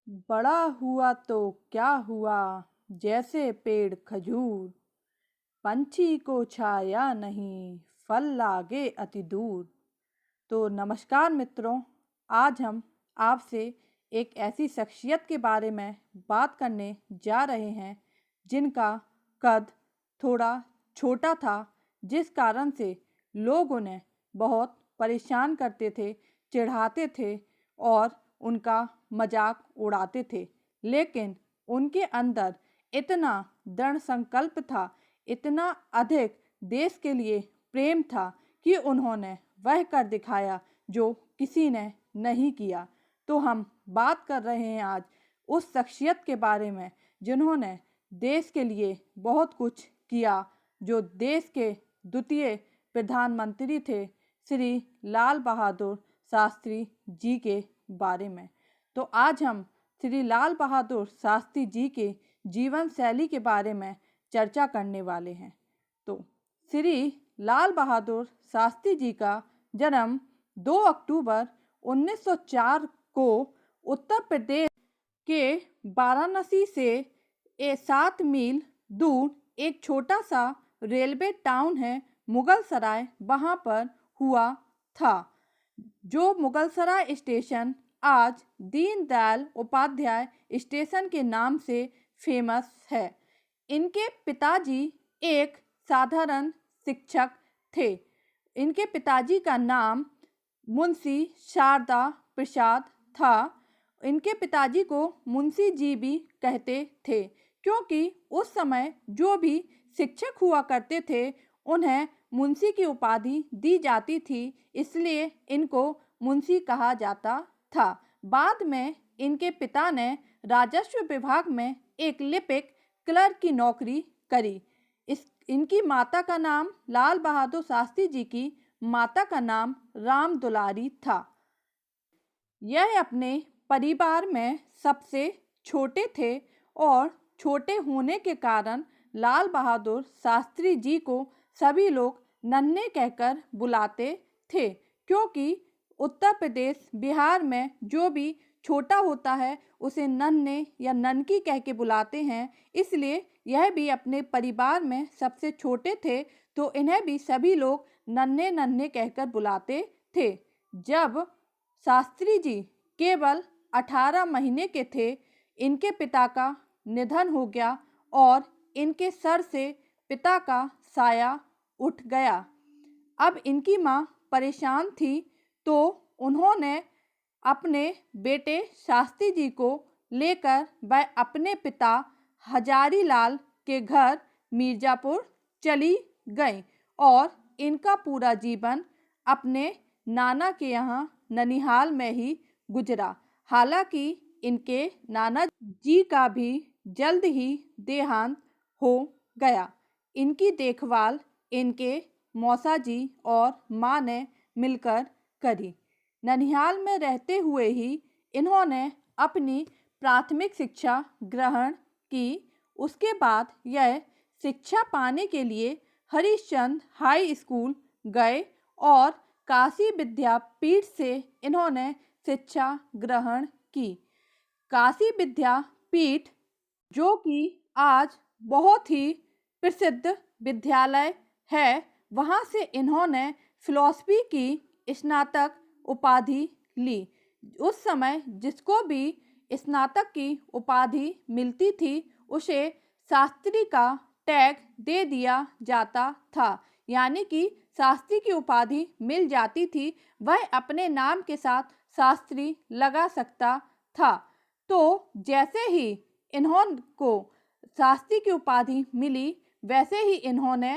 बड़ा हुआ तो क्या हुआ, जैसे पेड़ खजूर, पंछी को छाया नहीं, फल लागे अति दूर। तो नमस्कार मित्रों, आज हम आपसे एक ऐसी शख्सियत के बारे में बात करने जा रहे हैं जिनका कद थोड़ा छोटा था, जिस कारण से लोग उन्हें बहुत परेशान करते थे, चिढ़ाते थे और उनका मजाक उड़ाते थे। लेकिन उनके अंदर इतना दृढ़ संकल्प था, इतना अधिक देश के लिए प्रेम था कि उन्होंने वह कर दिखाया जो किसी ने नहीं किया। तो हम बात कर रहे हैं आज उस शख्सियत के बारे में जिन्होंने देश के लिए बहुत कुछ किया, जो देश के द्वितीय प्रधानमंत्री थे, श्री लाल बहादुर शास्त्री जी के बारे में। तो आज हम श्री लाल बहादुर शास्त्री जी के जीवन शैली के बारे में चर्चा करने वाले हैं। तो श्री लाल बहादुर शास्त्री जी का जन्म 2 अक्टूबर 1904 को उत्तर प्रदेश के वाराणसी से 7 मील दूर एक छोटा सा रेलवे टाउन है मुगलसराय, वहाँ पर हुआ था। जो मुगलसराय स्टेशन आज दीनदयाल उपाध्याय स्टेशन के नाम से फेमस है। इनके पिताजी एक साधारण शिक्षक थे। इनके पिताजी का नाम मुंशी शारदा प्रसाद था। इनके पिताजी को मुंशी जी भी कहते थे, क्योंकि उस समय जो भी शिक्षक हुआ करते थे उन्हें मुंशी की उपाधि दी जाती थी, इसलिए इनको मुंशी कहा जाता था। बाद में इनके पिता ने राजस्व विभाग में एक लिपिक क्लर्क की नौकरी करी। इनकी माता का नाम लाल बहादुर शास्त्री जी की माता का नाम राम दुलारी था। यह अपने परिवार में सबसे छोटे थे और छोटे होने के कारण लाल बहादुर शास्त्री जी को सभी लोग नन्हे कहकर बुलाते थे, क्योंकि उत्तर प्रदेश बिहार में जो भी छोटा होता है उसे नन्हे या ननकी कह के बुलाते हैं, इसलिए यह भी अपने परिवार में सबसे छोटे थे, तो इन्हें भी सभी लोग नन्हे नन्हे कहकर बुलाते थे। जब शास्त्री जी केवल 18 महीने के थे, इनके पिता का निधन हो गया और इनके सर से पिता का साया उठ गया। अब इनकी माँ परेशान थी, तो उन्होंने अपने बेटे शास्त्री जी को लेकर वह अपने पिता हजारी लाल के घर मिर्ज़ापुर चली गईं और इनका पूरा जीवन अपने नाना के यहाँ ननिहाल में ही गुजरा। हालांकि इनके नाना जी का भी जल्द ही देहांत हो गया। इनकी देखभाल इनके मौसा जी और माँ ने मिलकर करी। ननिहाल में रहते हुए ही इन्होंने अपनी प्राथमिक शिक्षा ग्रहण की। उसके बाद यह शिक्षा पाने के लिए हरिश्चंद्र हाई स्कूल गए और काशी विद्यापीठ से इन्होंने शिक्षा ग्रहण की। काशी विद्यापीठ, जो कि आज बहुत ही प्रसिद्ध विद्यालय है, वहाँ से इन्होंने फिलॉसफी की स्नातक उपाधि ली। उस समय जिसको भी स्नातक की उपाधि मिलती थी उसे शास्त्री का टैग दे दिया जाता था, यानी कि शास्त्री की उपाधि मिल जाती थी, वह अपने नाम के साथ शास्त्री लगा सकता था। तो जैसे ही इन्होंने शास्त्री की उपाधि मिली, वैसे ही इन्होंने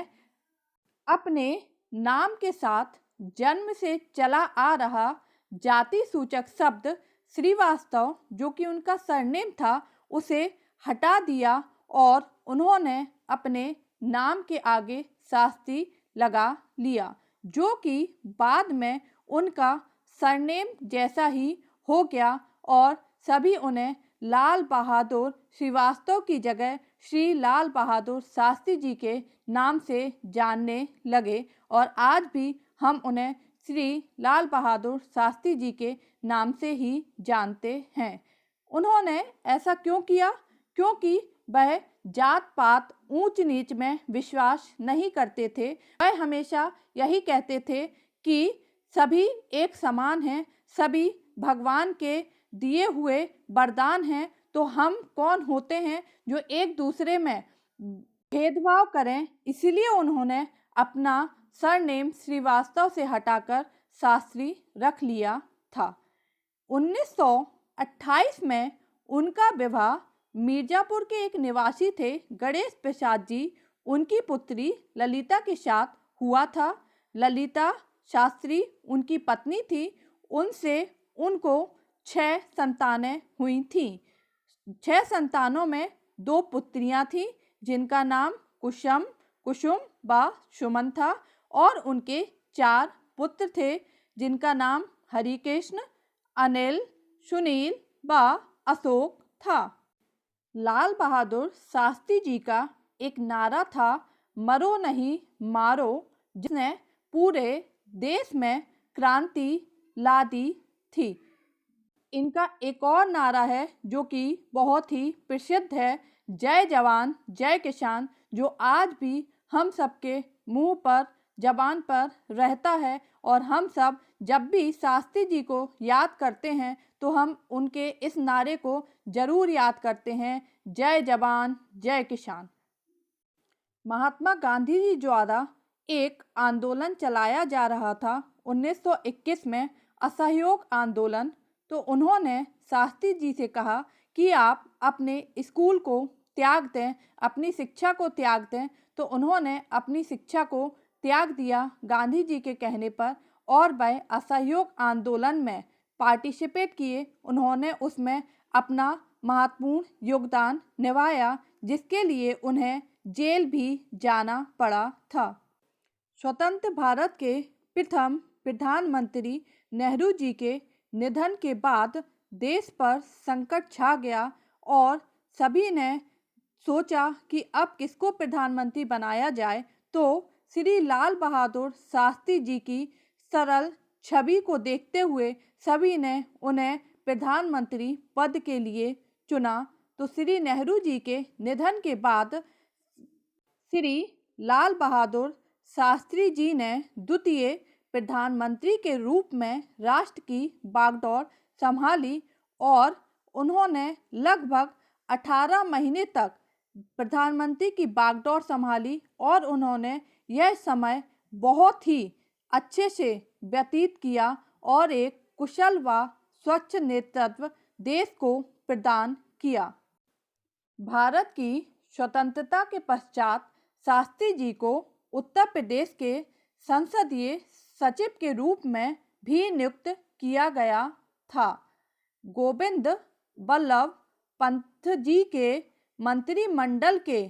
अपने नाम के साथ जन्म से चला आ रहा जाति सूचक शब्द श्रीवास्तव, जो कि उनका सरनेम था, उसे हटा दिया और उन्होंने अपने नाम के आगे शास्त्री लगा लिया, जो कि बाद में उनका सरनेम जैसा ही हो गया और सभी उन्हें लाल बहादुर श्रीवास्तव की जगह श्री लाल बहादुर शास्त्री जी के नाम से जानने लगे और आज भी हम उन्हें श्री लाल बहादुर शास्त्री जी के नाम से ही जानते हैं। उन्होंने ऐसा क्यों किया? क्योंकि वह जात पात ऊंच नीच में विश्वास नहीं करते थे। वह हमेशा यही कहते थे कि सभी एक समान हैं, सभी भगवान के दिए हुए वरदान हैं, तो हम कौन होते हैं जो एक दूसरे में भेदभाव करें। इसीलिए उन्होंने अपना सरनेम श्रीवास्तव से हटाकर शास्त्री रख लिया था। 1928 में उनका विवाह मिर्जापुर के एक निवासी थे गणेश प्रसाद जी, उनकी पुत्री ललिता के साथ हुआ था। ललिता शास्त्री उनकी पत्नी थी। उनसे उनको 6 संतानें हुई थीं। 6 संतानों में 2 पुत्रियां थीं जिनका नाम कुसुम व सुमन था, और उनके 4 पुत्र थे जिनका नाम हरिकृष्ण, अनिल, सुनील व अशोक था। लाल बहादुर शास्त्री जी का एक नारा था, मरो नहीं मारो, जिसने पूरे देश में क्रांति ला दी थी। इनका एक और नारा है जो कि बहुत ही प्रसिद्ध है, जय जवान जय किसान, जो आज भी हम सबके मुंह पर जबान पर रहता है। और हम सब जब भी शास्त्री जी को याद करते हैं तो हम उनके इस नारे को जरूर याद करते हैं, जय जवान जय किसान। महात्मा गांधी जी द्वारा एक आंदोलन चलाया जा रहा था 1921 में, असहयोग आंदोलन। तो उन्होंने शास्त्री जी से कहा कि आप अपने स्कूल को त्याग दें, अपनी शिक्षा को त्याग दें। तो उन्होंने अपनी शिक्षा को त्याग दिया गांधी जी के कहने पर, और वह असहयोग आंदोलन में पार्टिसिपेट किए। उन्होंने उसमें अपना महत्वपूर्ण योगदान निभाया, जिसके लिए उन्हें जेल भी जाना पड़ा था। स्वतंत्र भारत के प्रथम प्रधानमंत्री नेहरू जी के निधन के बाद देश पर संकट छा गया और सभी ने सोचा कि अब किसको प्रधानमंत्री बनाया जाए। तो श्री लाल बहादुर शास्त्री जी की सरल छवि को देखते हुए सभी ने उन्हें प्रधानमंत्री पद के लिए चुना। तो श्री नेहरू जी के निधन के बाद श्री लाल बहादुर शास्त्री जी ने द्वितीय प्रधानमंत्री के रूप में राष्ट्र की बागडोर संभाली, और उन्होंने लगभग 18 महीने तक प्रधानमंत्री की बागडोर संभाली, और उन्होंने यह समय बहुत ही अच्छे से व्यतीत किया और एक कुशल व स्वच्छ नेतृत्व देश को प्रदान किया। भारत की स्वतंत्रता के पश्चात शास्त्री जी को उत्तर प्रदेश के संसदीय सचिव के रूप में भी नियुक्त किया गया था। गोविंद बल्लभ पंत जी के मंत्रिमंडल के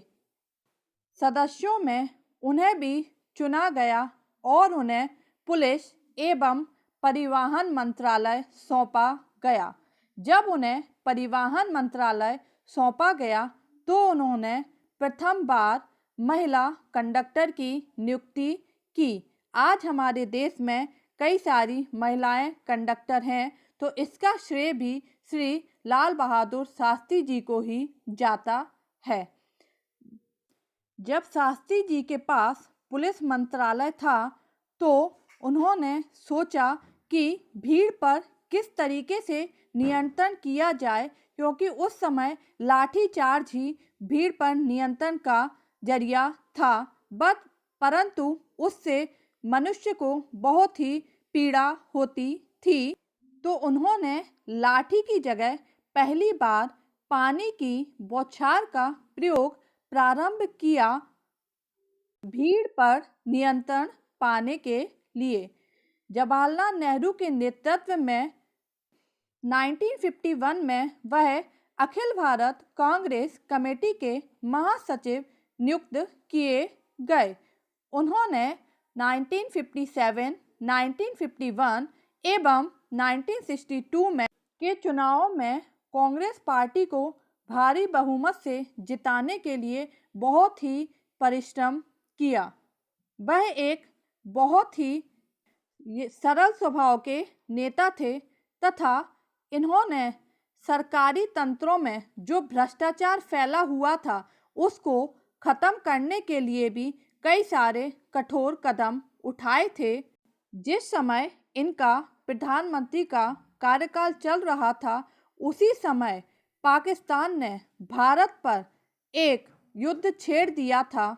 सदस्यों में उन्हें भी चुना गया और उन्हें पुलिस एवं परिवहन मंत्रालय सौंपा गया। जब उन्हें परिवहन मंत्रालय सौंपा गया तो उन्होंने प्रथम बार महिला कंडक्टर की नियुक्ति की। आज हमारे देश में कई सारी महिलाएं कंडक्टर हैं, तो इसका श्रेय भी श्री लाल बहादुर शास्त्री जी को ही जाता है। जब शास्त्री जी के पास पुलिस मंत्रालय था तो उन्होंने सोचा कि भीड़ पर किस तरीके से नियंत्रण किया जाए, क्योंकि उस समय लाठीचार्ज ही भीड़ पर नियंत्रण का जरिया था। परंतु उससे मनुष्य को बहुत ही पीड़ा होती थी। तो उन्होंने लाठी की जगह पहली बार पानी की बौछार का प्रयोग प्रारंभ किया भीड़ पर नियंत्रण पाने के लिए। जवाहरलाल नेहरू के नेतृत्व में 1951 में वह अखिल भारत कांग्रेस कमेटी के महासचिव नियुक्त किए गए। उन्होंने 1957, 1951 एवं 1962 में के चुनावों में कांग्रेस पार्टी को भारी बहुमत से जिताने के लिए बहुत ही परिश्रम किया। वह एक बहुत ही सरल स्वभाव के नेता थे तथा इन्होंने सरकारी तंत्रों में जो भ्रष्टाचार फैला हुआ था उसको खत्म करने के लिए भी कई सारे कठोर कदम उठाए थे। जिस समय इनका प्रधानमंत्री का कार्यकाल चल रहा था, उसी समय पाकिस्तान ने भारत पर एक युद्ध छेड़ दिया था।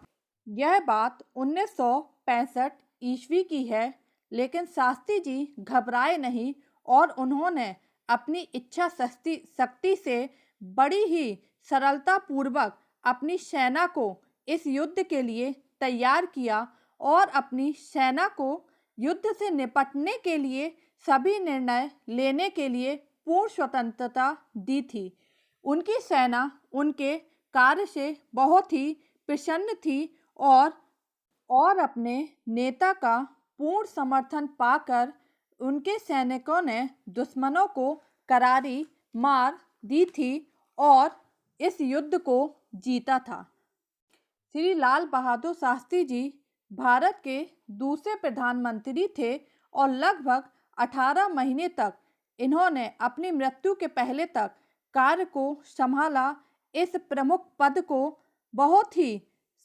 यह बात 1965 ईस्वी की है, लेकिन शास्त्री जी घबराए नहीं और उन्होंने अपनी इच्छा शक्ति से बड़ी ही सरलता पूर्वक अपनी सेना को इस युद्ध के लिए तैयार किया और अपनी सेना को युद्ध से निपटने के लिए सभी निर्णय लेने के लिए पूर्ण स्वतंत्रता दी थी। उनकी सेना उनके कार्य से बहुत ही प्रसन्न थी और अपने नेता का पूर्ण समर्थन पाकर उनके सैनिकों ने दुश्मनों को करारी मार दी थी और इस युद्ध को जीता था। श्री लाल बहादुर शास्त्री जी भारत के दूसरे प्रधानमंत्री थे और लगभग 18 महीने तक इन्होंने अपनी मृत्यु के पहले तक कार्य को संभाला। इस प्रमुख पद को बहुत ही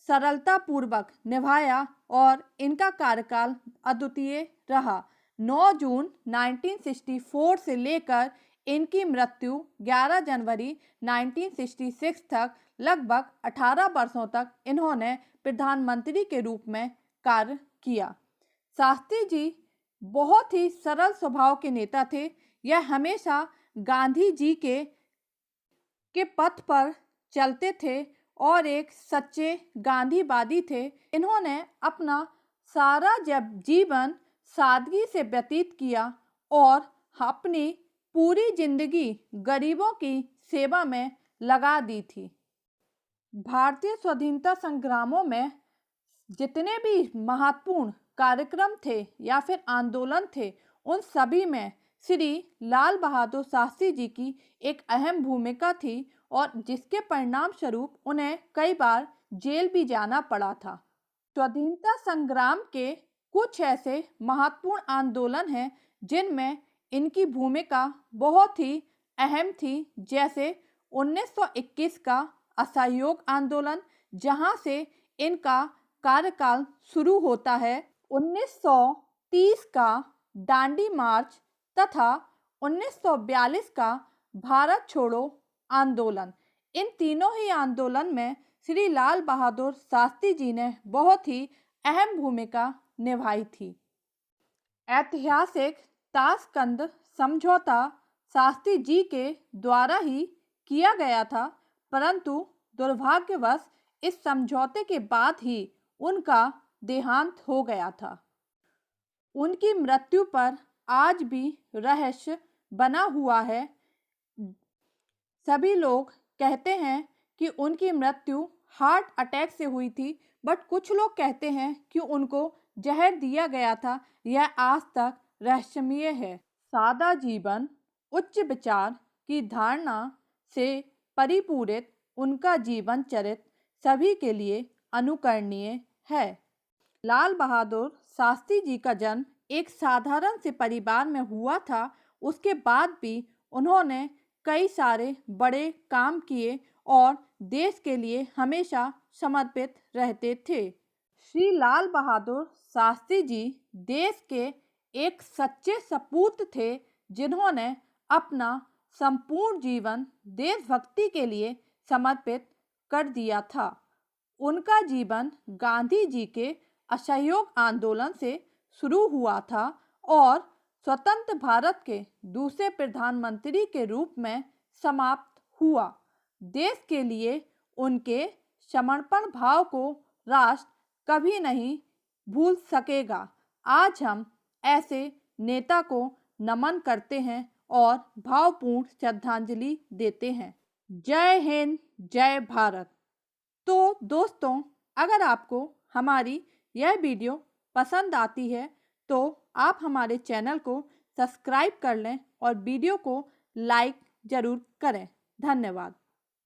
सरलता पूर्वक निभाया और इनका कार्यकाल अद्वितीय रहा। 9 जून 1964 से लेकर इनकी मृत्यु 11 जनवरी 1966 तक लगभग 18 वर्षों तक इन्होंने प्रधानमंत्री के रूप में कार्य किया। शास्त्री जी बहुत ही सरल स्वभाव के नेता थे। यह हमेशा गांधी जी के पथ पर चलते थे और एक सच्चे गांधीवादी थे। इन्होंने अपना सारा जीवन सादगी से व्यतीत किया और अपनी पूरी जिंदगी गरीबों की सेवा में लगा दी थी। भारतीय स्वाधीनता संग्रामों में जितने भी महत्वपूर्ण कार्यक्रम थे या फिर आंदोलन थे, उन सभी में श्री लाल बहादुर शास्त्री जी की एक अहम भूमिका थी और जिसके परिणाम स्वरूप उन्हें कई बार जेल भी जाना पड़ा था। स्वाधीनता संग्राम के कुछ ऐसे महत्वपूर्ण आंदोलन हैं जिनमें इनकी भूमिका बहुत ही अहम थी, जैसे 1921 का असहयोग आंदोलन, जहां से इनका कार्यकाल शुरू होता है। 1930 का दांडी मार्च तथा 1942 का भारत छोड़ो आंदोलन। इन तीनों ही आंदोलन में श्री लाल बहादुर शास्त्री जी ने बहुत ही अहम भूमिका निभाई थी। ऐतिहासिक ताशकंद समझौता शास्त्री जी के द्वारा ही किया गया था, परंतु दुर्भाग्यवश इस समझौते के बाद ही उनका देहांत हो गया था। उनकी मृत्यु पर आज भी रहस्य बना हुआ है। सभी लोग कहते हैं कि उनकी मृत्यु हार्ट अटैक से हुई थी, बट कुछ लोग कहते हैं कि उनको जहर दिया गया था। यह आज तक रहस्यमय है। सादा जीवन, उच्च विचार की धारणा से परिपूरित उनका जीवन चरित्र सभी के लिए अनुकरणीय है। लाल बहादुर शास्त्री जी का जन्म एक साधारण से परिवार में हुआ था। उसके बाद भी उन्होंने कई सारे बड़े काम किए और देश के लिए हमेशा समर्पित रहते थे। श्री लाल बहादुर शास्त्री जी देश के एक सच्चे सपूत थे, जिन्होंने अपना संपूर्ण जीवन देशभक्ति के लिए समर्पित कर दिया था। उनका जीवन गांधी जी के असहयोग आंदोलन से शुरू हुआ था और स्वतंत्र भारत के दूसरे प्रधानमंत्री के रूप में समाप्त हुआ। देश के लिए उनके समर्पण भाव को राष्ट्र कभी नहीं भूल सकेगा। आज हम ऐसे नेता को नमन करते हैं और भावपूर्ण श्रद्धांजलि देते हैं। जय हिंद, जय भारत। तो दोस्तों, अगर आपको हमारी यह वीडियो पसंद आती है तो आप हमारे चैनल को सब्सक्राइब कर लें और वीडियो को लाइक ज़रूर करें। धन्यवाद।